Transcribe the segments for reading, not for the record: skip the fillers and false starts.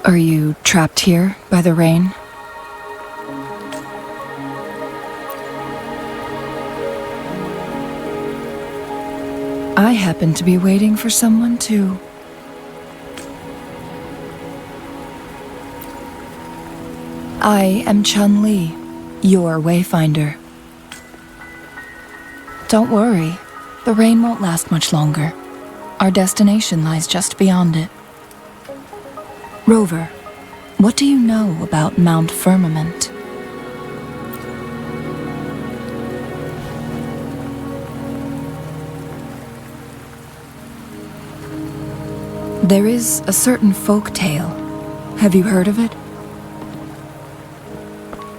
Are you trapped here by the rain? I happen to be waiting for someone too. I am Chun-Li, your wayfinder. Don't worry, the rain won't last much longer. Our destination lies just beyond it. Rover, what do you know about Mont Firmament? There is a certain folk tale. Have you heard of it?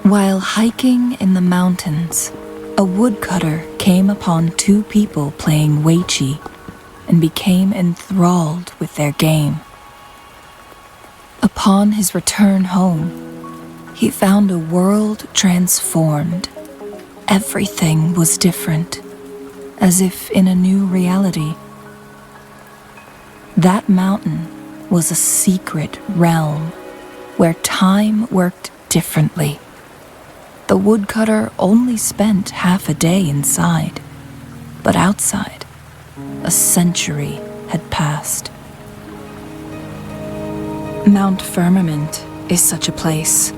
While hiking in the mountains, a woodcutter came upon two people playing weiqi and became enthralled with their game. Upon his return home, he found a world transformed. Everything was different, as if in a new reality. That mountain was a secret realm where time worked differently. The woodcutter only spent half a day inside, but outside, a century had passed. Mont Firmament is such a place.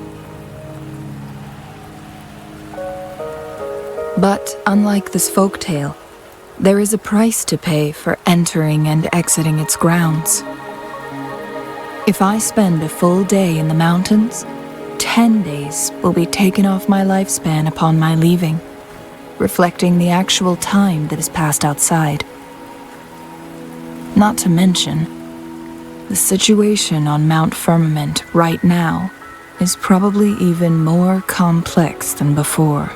But unlike this folktale, there is a price to pay for entering and exiting its grounds. If I spend a full day in the mountains, 10 days will be taken off my lifespan upon my leaving, reflecting the actual time that is passed outside. Not to mention, the situation on Mont Firmament right now is probably even more complex than before.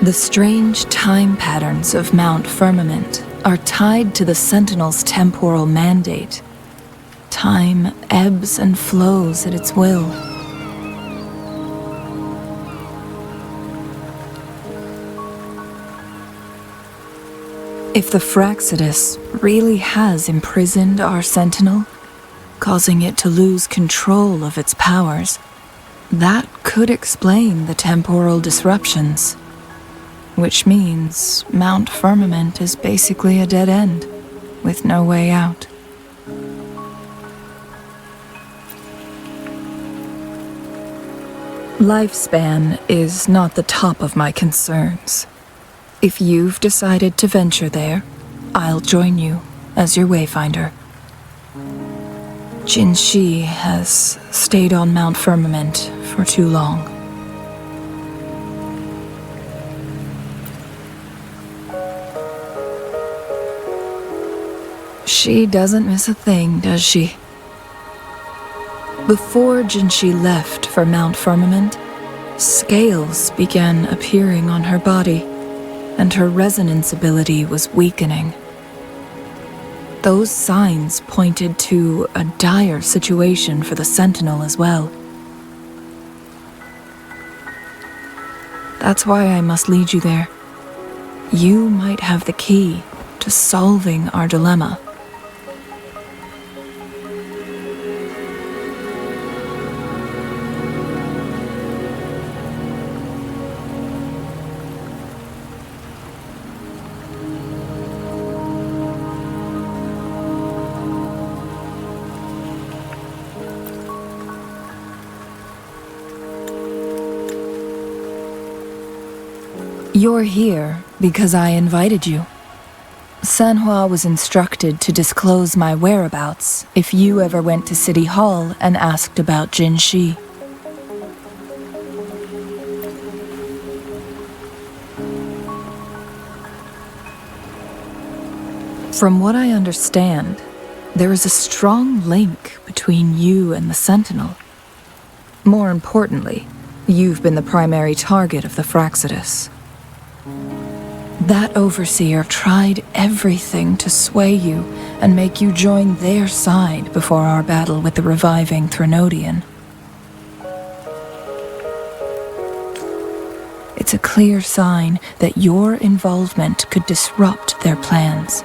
The strange time patterns of Mont Firmament are tied to the Sentinel's temporal mandate. Time ebbs and flows at its will. If the Fractsidus really has imprisoned our Sentinel, causing it to lose control of its powers, that could explain the temporal disruptions. Which means Mont Firmament is basically a dead end, with no way out. Lifespan is not the top of my concerns. If you've decided to venture there, I'll join you as your wayfinder. Xinyi has stayed on Mont Firmament for too long. She doesn't miss a thing, does she? Before Xinyi left for Mont Firmament, scales began appearing on her body, and her resonance ability was weakening. Those signs pointed to a dire situation for the Sentinel as well. That's why I must lead you there. You might have the key to solving our dilemma. You're here because I invited you. Sanhua was instructed to disclose my whereabouts if you ever went to City Hall and asked about Xinyi. From what I understand, there is a strong link between you and the Sentinel. More importantly, you've been the primary target of the Fractsidus. That overseer tried everything to sway you and make you join their side before our battle with the reviving Threnodian. It's It's a clear sign that your involvement could disrupt their plans,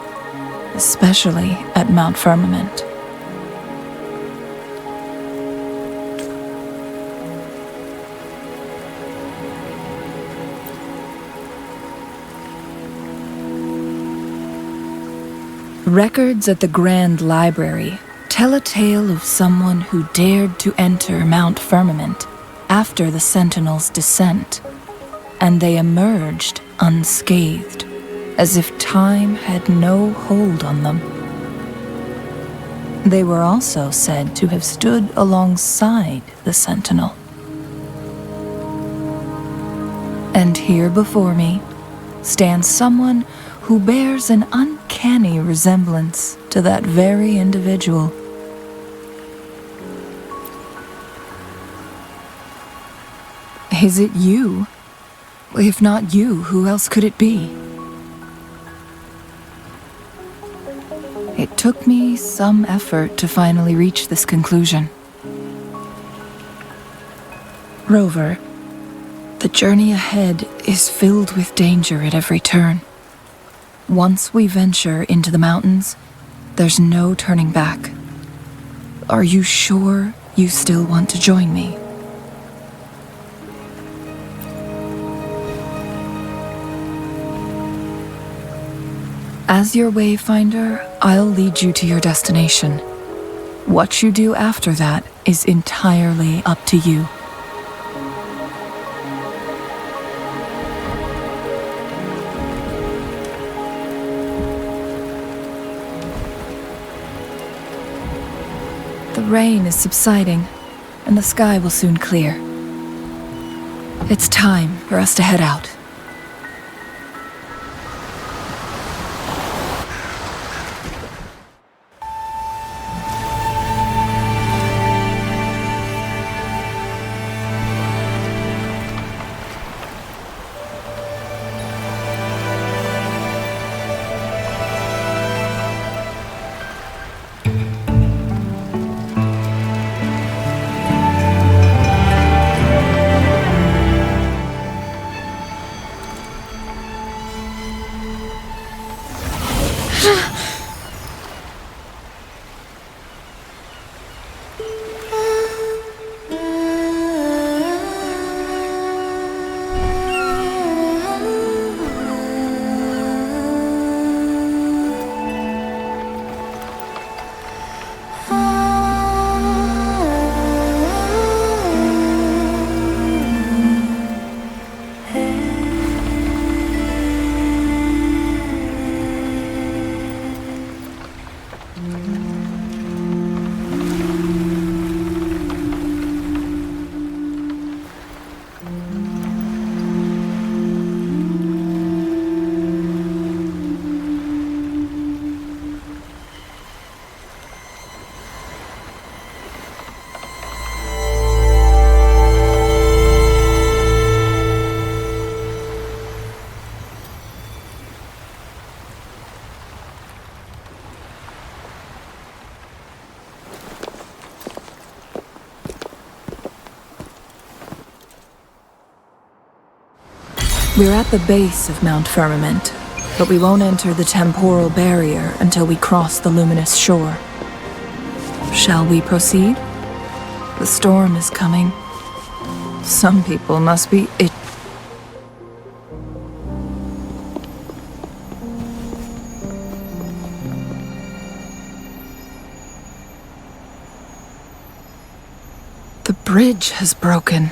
especially at Mont Firmament. Records at the Grand Library tell a tale of someone who dared to enter Mont Firmament after the Sentinels' descent, and they emerged unscathed, as if time had no hold on them. They were also said to have stood alongside the Sentinel. And here before me stands someone who bears an uncanny resemblance to that very individual. Is it you? If not you, who else could it be? It took me some effort to finally reach this conclusion. Rover, the journey ahead is filled with danger at every turn. Once we venture into the mountains, there's no turning back. Are you sure you still want to join me? As your wayfinder, I'll lead you to your destination. What you do after that is entirely up to you. The rain is subsiding, and the sky will soon clear. It's time for us to head out. We're at the base of Mont Firmament, but we won't enter the temporal barrier until we cross the luminous shore. Shall we proceed? The storm is coming. Some people must be The bridge has broken.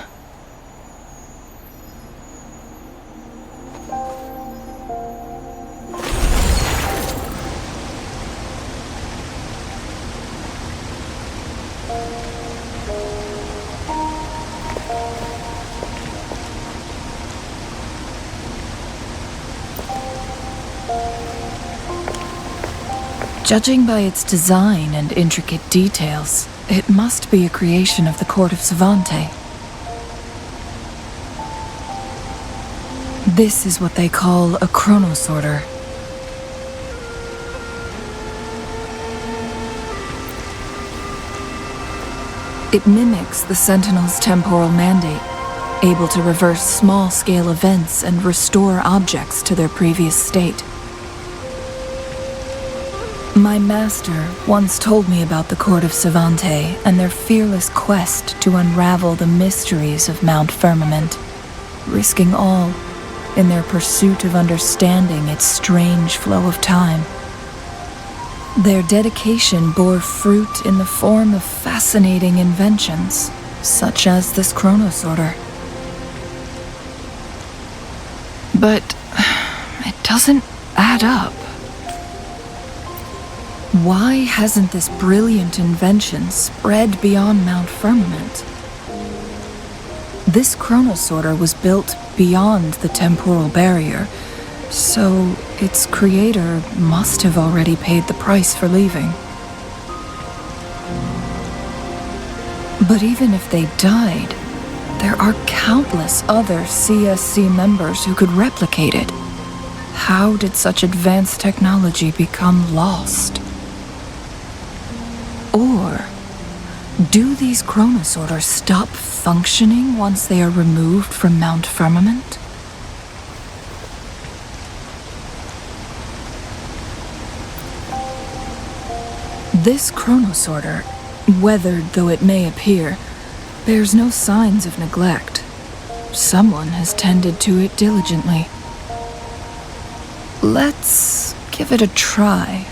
Judging by its design and intricate details, it must be a creation of the court of Savante. This is what they call a chronosorter. It mimics the Sentinel's temporal mandate. able to reverse small-scale events and restore objects to their previous state. My master once told me about the court of Savante and their fearless quest to unravel the mysteries of Mont Firmament, risking all in their pursuit of understanding its strange flow of time. Their dedication bore fruit in the form of fascinating inventions, such as this chronosorter. But it doesn't add up. Why hasn't this brilliant invention spread beyond Mont Firmament? This chronosorter was built beyond the temporal barrier, so its creator must have already paid the price for leaving. But even if they died, there are countless other CSC members who could replicate it. How did such advanced technology become lost? Or do these chronosorters stop functioning once they are removed from Mont Firmament? This chronosorter, weathered though it may appear, bears no signs of neglect. Someone has tended to it diligently. Let's give it a try.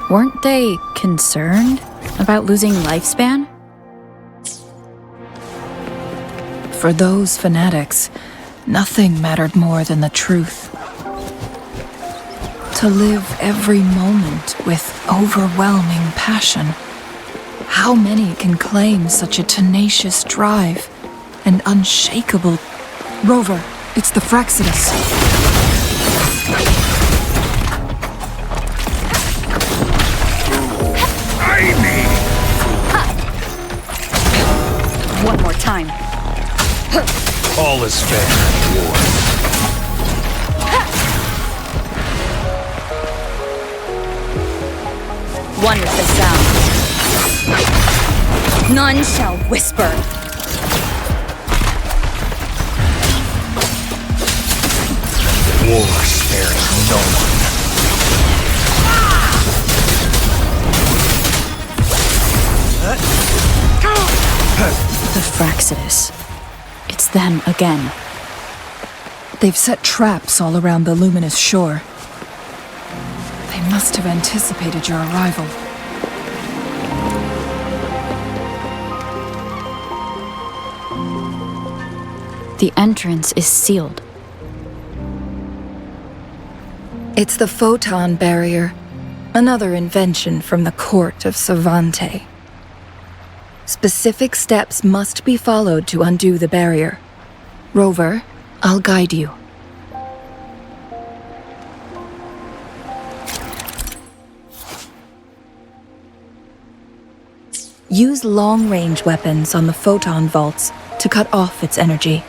Weren't they concerned about losing lifespan? For those fanatics, nothing mattered more than the truth. To live every moment with overwhelming passion. How many can claim such a tenacious drive and unshakable... Rover, it's the Fractsidus. One more time. All is fair in war. One with the sound. None shall whisper. War spares no one. The Fractsidus. It's them again. They've set traps all around the luminous shore. They must have anticipated your arrival. The entrance is sealed. It's the photon barrier, another invention from the court of Savante. Specific steps must be followed to undo the barrier. Rover, I'll guide you. Use long-range weapons on the photon vaults to cut off its energy.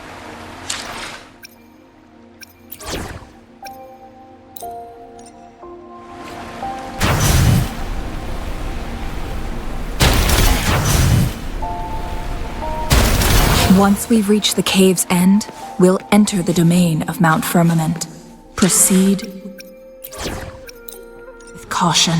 Once we've reached the cave's end, we'll enter the domain of Mont Firmament. Proceed with caution.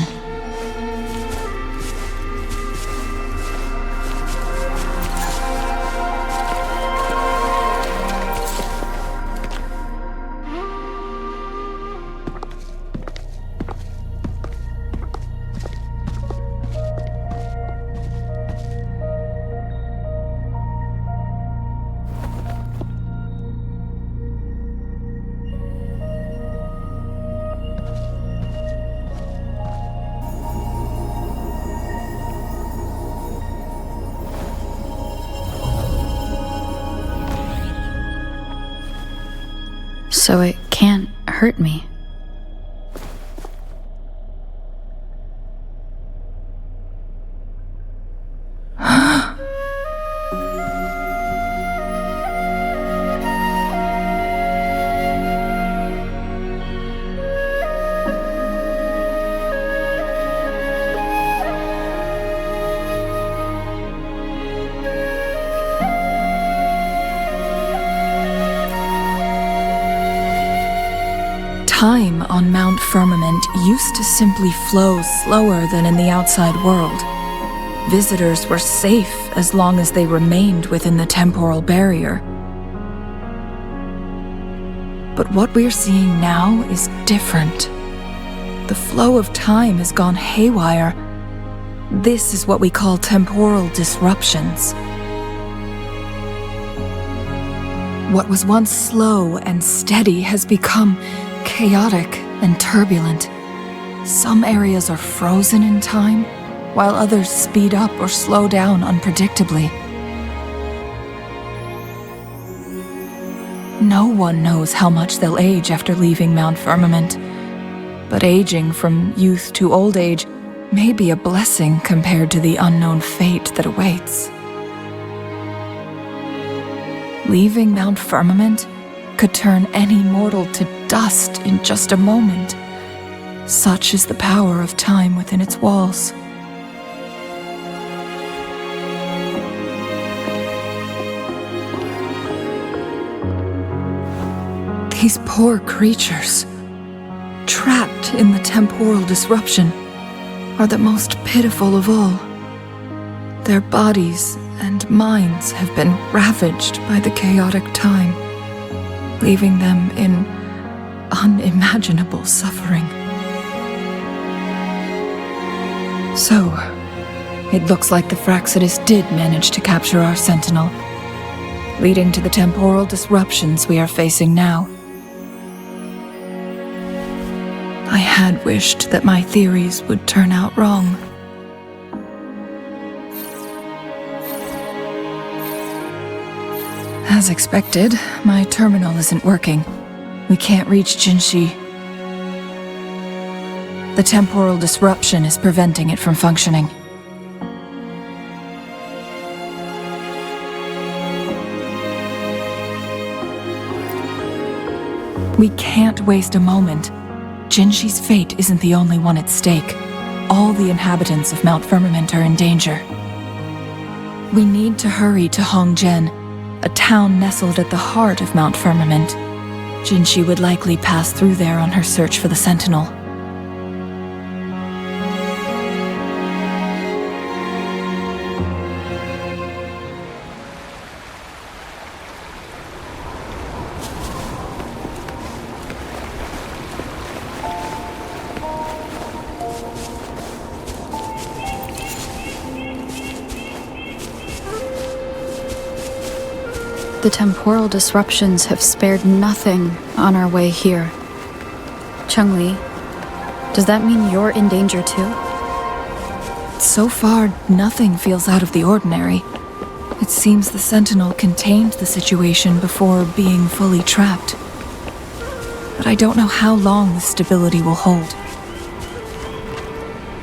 So it can't hurt me. Time on Mont Firmament used to simply flow slower than in the outside world. Visitors were safe as long as they remained within the temporal barrier. But what we're seeing now is different. The flow of time has gone haywire. This is what we call temporal disruptions. What was once slow and steady has become chaotic and turbulent. Some areas are frozen in time, while others speed up or slow down unpredictably. No one knows how much they'll age after leaving Mont Firmament, but aging from youth to old age may be a blessing compared to the unknown fate that awaits. Leaving Mont Firmament could turn any mortal to dust in just a moment. Such is the power of time within its walls. These poor creatures, trapped in the temporal disruption, are the most pitiful of all. Their bodies and minds have been ravaged by the chaotic time, leaving them in unimaginable suffering. So, it looks like the Fractsidus did manage to capture our sentinel, leading to the temporal disruptions we are facing now. I had wished that my theories would turn out wrong. As expected, my terminal isn't working. We can't reach Xinyi. The temporal disruption is preventing it from functioning. We can't waste a moment. Xinyi's fate isn't the only one at stake. All the inhabitants of Mont Firmament are in danger. We need to hurry to Hongzhen, a town nestled at the heart of Mont Firmament. Xinyi would likely pass through there on her search for the Sentinel. The temporal disruptions have spared nothing on our way here. Changli, does that mean you're in danger too? So far, nothing feels out of the ordinary. It seems the Sentinel contained the situation before being fully trapped. But I don't know how long this stability will hold.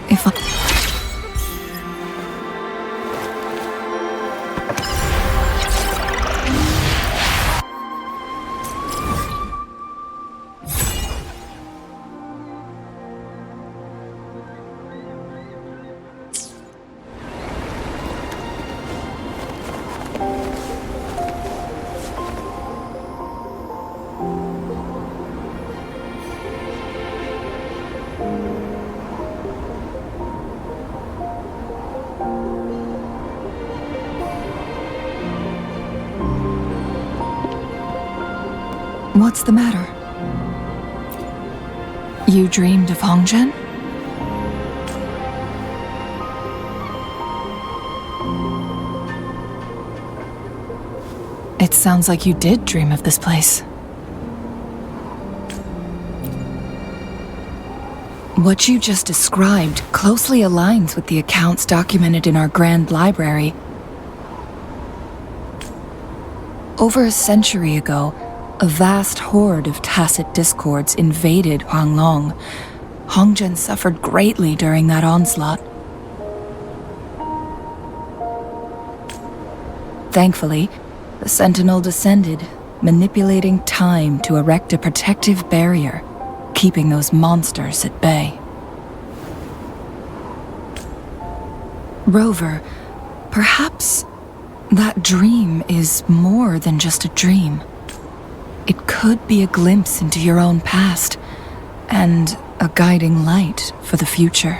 If I... What's the matter? You dreamed of Hongzhen? It sounds like you did dream of this place. What you just described closely aligns with the accounts documented in our Grand Library. Over a century ago, A vast horde of tacit discords invaded Huanglong. Hongzhen suffered greatly during that onslaught. Thankfully, the Sentinel descended, manipulating time to erect a protective barrier, keeping those monsters at bay. Rover, perhaps that dream is more than just a dream. It could be a glimpse into your own past, and a guiding light for the future.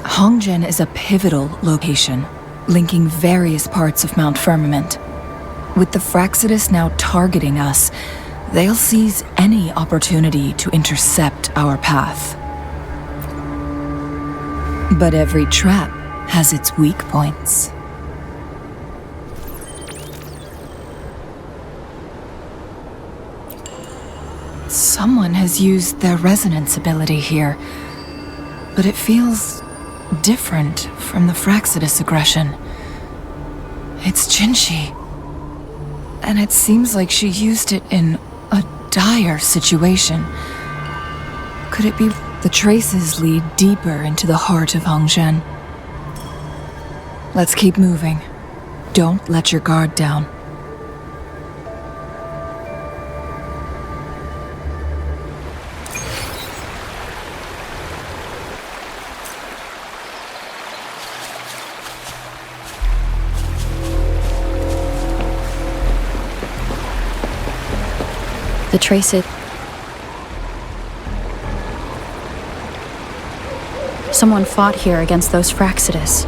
Hongzhen is a pivotal location, linking various parts of Mont Firmament. With the Fractsidus now targeting us, they'll seize any opportunity to intercept our path. But every trap has its weak points. Someone has used their resonance ability here, but it feels different from the Fractsidus aggression. It's Xinyi, and it seems like she used it in a dire situation. Could it be the traces lead deeper into the heart of Hongzhen? Let's keep moving. Don't let your guard down. The traces. Someone fought here against those Fractsidus.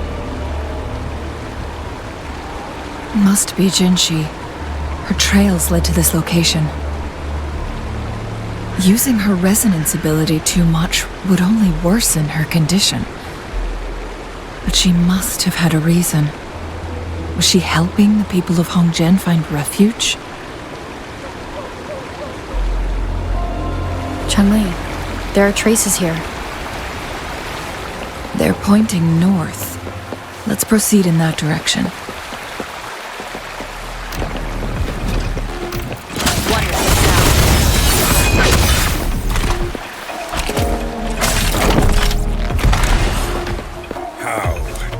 Must be Xinyi. Her trails led to this location. Using her resonance ability too much would only worsen her condition. But she must have had a reason. Was she helping the people of Hongzhen find refuge? Changli, there are traces here. They're pointing north. Let's proceed in that direction. How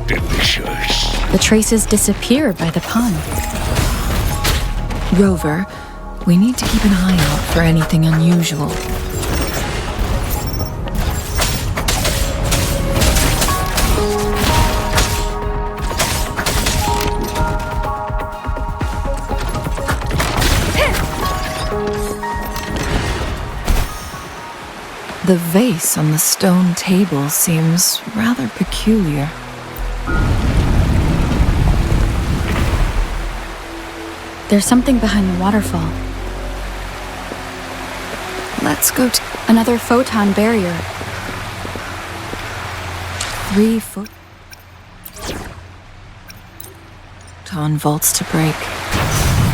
delicious. The traces disappear by the pond. Rover, we need to keep an eye out for anything unusual. The vase on the stone table seems rather peculiar. There's something behind the waterfall. Let's go to Another photon barrier. 3 foot. Photon vaults to break.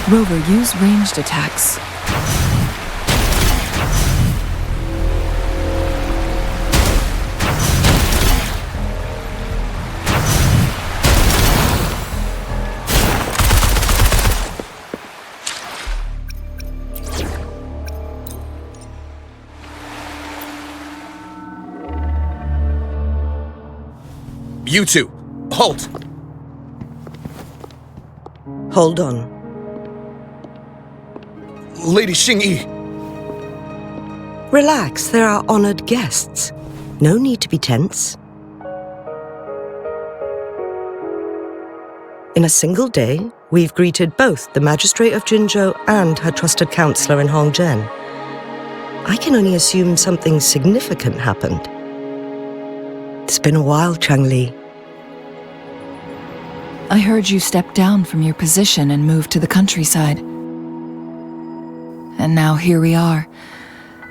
Rover, use ranged attacks. You two, halt! Hold on. Lady Xinyi. Relax, there are honored guests. No need to be tense. In a single day, we've greeted both the Magistrate of Jinzhou and her trusted counselor in Hongzhen. I can only assume something significant happened. It's been a while, Changli. I heard you stepped down from your position and moved to the countryside. And now here we are,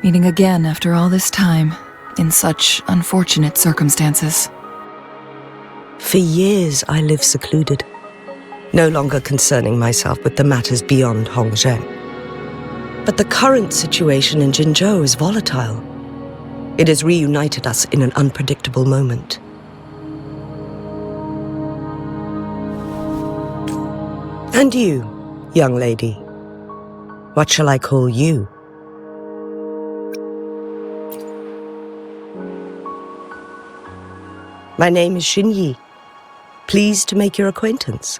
meeting again after all this time, in such unfortunate circumstances. For years I lived secluded, no longer concerning myself with the matters beyond Hongzhen. But the current situation in Jinzhou is volatile. It has reunited us in an unpredictable moment. And you, young lady, what shall I call you? My name is Xinyi. Pleased to make your acquaintance.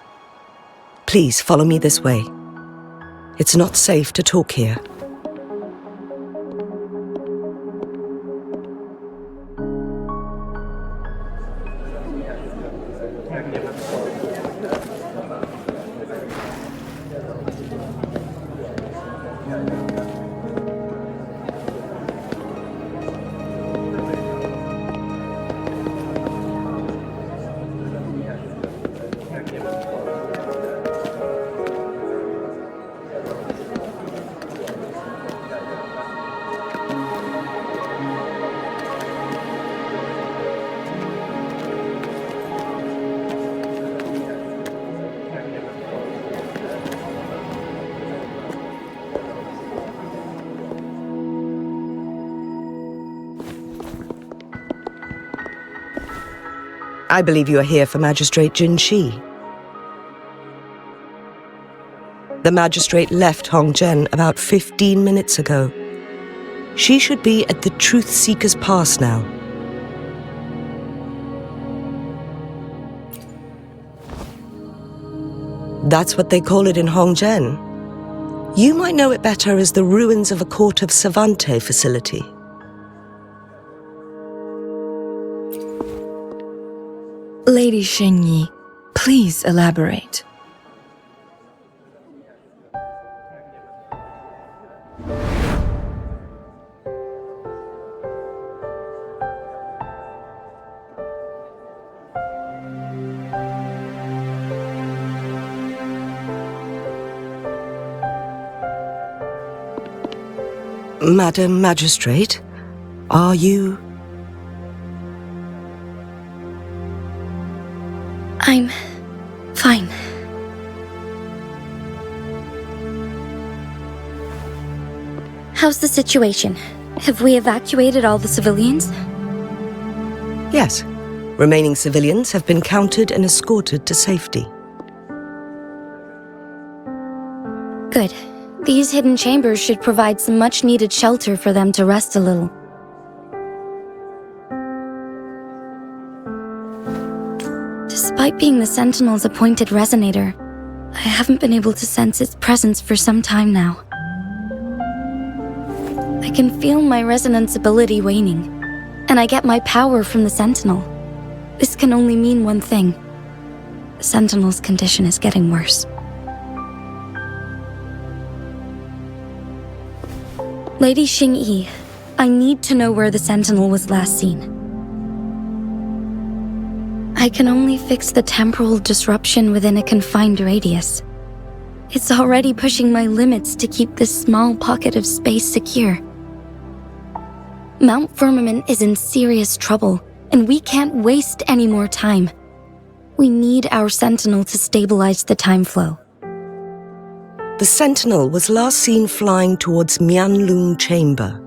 Please follow me this way. It's not safe to talk here. I believe you are here for Magistrate Jinshi. The magistrate left Hongzhen about 15 minutes ago. She should be at the Truth Seeker's Pass now. That's what they call it in Hongzhen. You might know it better as the ruins of a Court of Savante facility. Lady Xinyi, please elaborate. Madam Magistrate, are you... I'm fine. How's the situation? Have we evacuated all the civilians? Yes. Remaining civilians have been counted and escorted to safety. Good. These hidden chambers should provide some much-needed shelter for them to rest a little. Despite being the Sentinel's appointed resonator, I haven't been able to sense its presence for some time now. I can feel my resonance ability waning, and I get my power from the Sentinel. This can only mean one thing. The Sentinel's condition is getting worse. Lady Xinyi, I need to know where the Sentinel was last seen. I can only fix the temporal disruption within a confined radius. It's already pushing my limits to keep this small pocket of space secure. Mont Firmament is in serious trouble, and we can't waste any more time. We need our Sentinel to stabilize the time flow. The Sentinel was last seen flying towards Huanglong Chamber,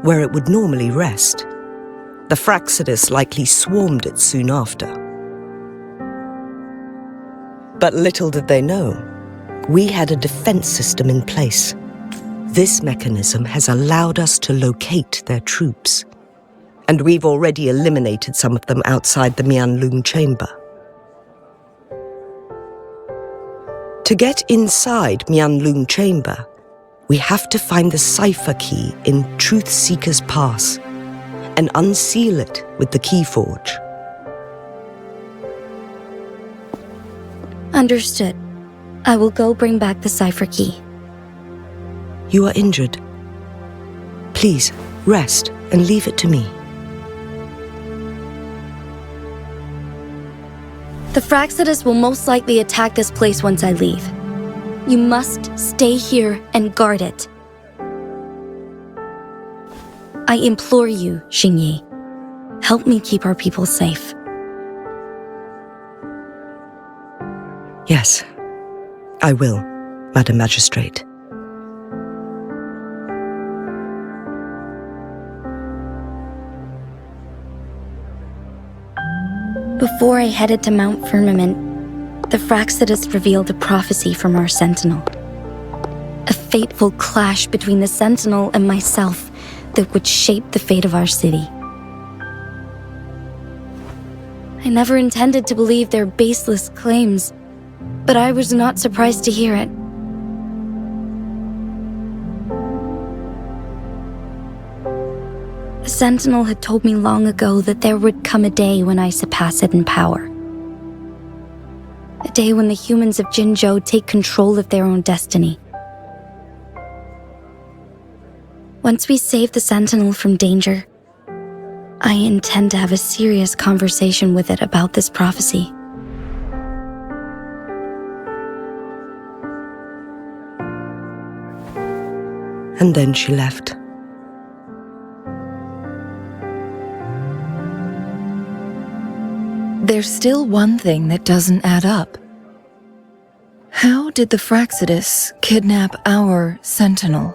where it would normally rest. The Fractsidus likely swarmed it soon after. But little did they know, we had a defense system in place. This mechanism has allowed us to locate their troops, and we've already eliminated some of them outside the Huanglong Chamber. To get inside Huanglong Chamber, we have to find the cipher key in Truth Seeker's Pass and unseal it with the Keyforge. Understood. I will go bring back the cipher key. You are injured. Please, rest and leave it to me. The Fractsidus will most likely attack this place once I leave. You must stay here and guard it. I implore you, Xinyi. Help me keep our people safe. Yes, I will, Madam Magistrate. Before I headed to Mont Firmament, the Fractsidus revealed a prophecy from our sentinel. A fateful clash between the sentinel and myself that would shape the fate of our city. I never intended to believe their baseless claims, but I was not surprised to hear it. The sentinel had told me long ago that there would come a day when I surpass it in power. A day when the humans of Jinzhou take control of their own destiny. Once we save the sentinel from danger, I intend to have a serious conversation with it about this prophecy. And then she left. There's still one thing that doesn't add up. How did the Fractsidus kidnap our sentinel?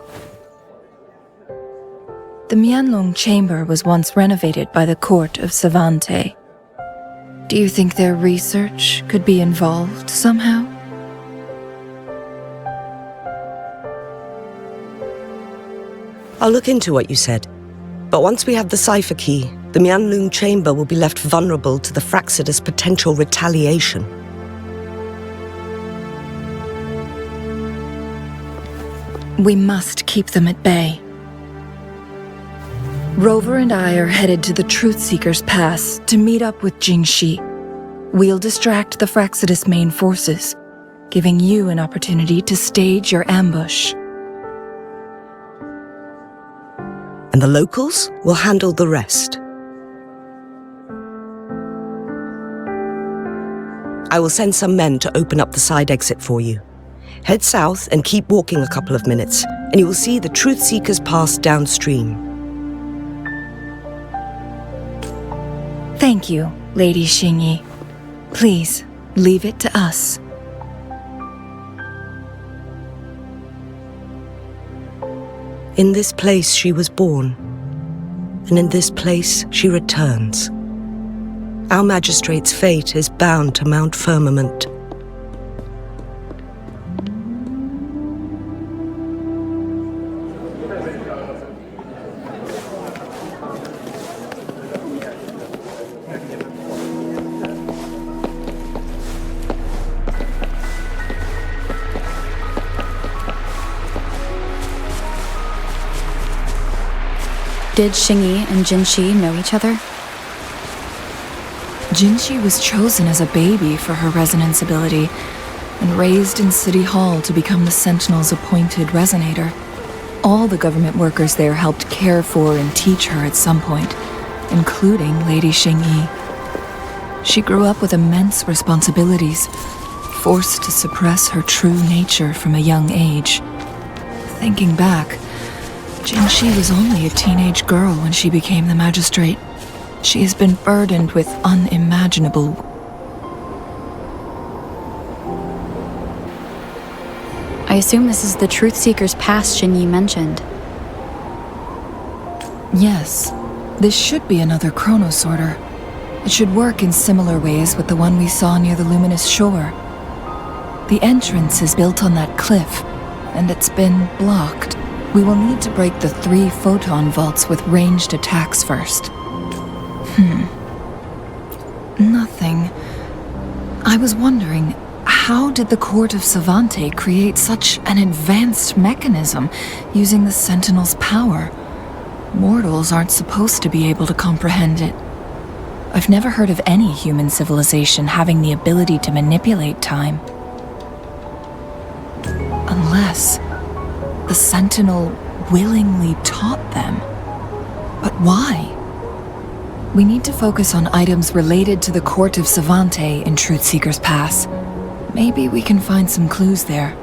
The Huanglong chamber was once renovated by the court of Savante. Do you think their research could be involved somehow? I'll look into what you said. But once we have the cipher key, the Huanglong chamber will be left vulnerable to the Fractsidus' potential retaliation. We must keep them at bay. Rover and I are headed to the Truth Seeker's Pass to meet up with Xinyi. We'll distract the Fractsidus' main forces, giving you an opportunity to stage your ambush. And the locals will handle the rest. I will send some men to open up the side exit for you. Head south and keep walking a couple of minutes, and you will see the Truth Seekers Pass downstream. Thank you, Lady Xinyi. Please, leave it to us. In this place she was born, and in this place she returns. Our magistrate's fate is bound to Mont Firmament. Did Xinyi and Xinyi know each other? Xinyi was chosen as a baby for her resonance ability and raised in City Hall to become the Sentinel's appointed resonator. All the government workers there helped care for and teach her at some point, including Lady Xinyi. She grew up with immense responsibilities, forced to suppress her true nature from a young age. Thinking back, Xinyi was only a teenage girl when she became the magistrate. She has been burdened with unimaginable. I assume this is the Truth Seeker's Pass Xinyi mentioned. Yes, this should be another chronosorter. It should work in similar ways with the one we saw near the luminous shore. The entrance is built on that cliff, and it's been blocked. We will need to break the 3 photon vaults with ranged attacks first. Nothing. I was wondering, how did the court of Savante create such an advanced mechanism using the Sentinel's power? Mortals aren't supposed to be able to comprehend it. I've never heard of any human civilization having the ability to manipulate time. Unless the Sentinel willingly taught them. But why? We need to focus on items related to the court of Savante in Truth Seeker's Pass. Maybe we can find some clues there.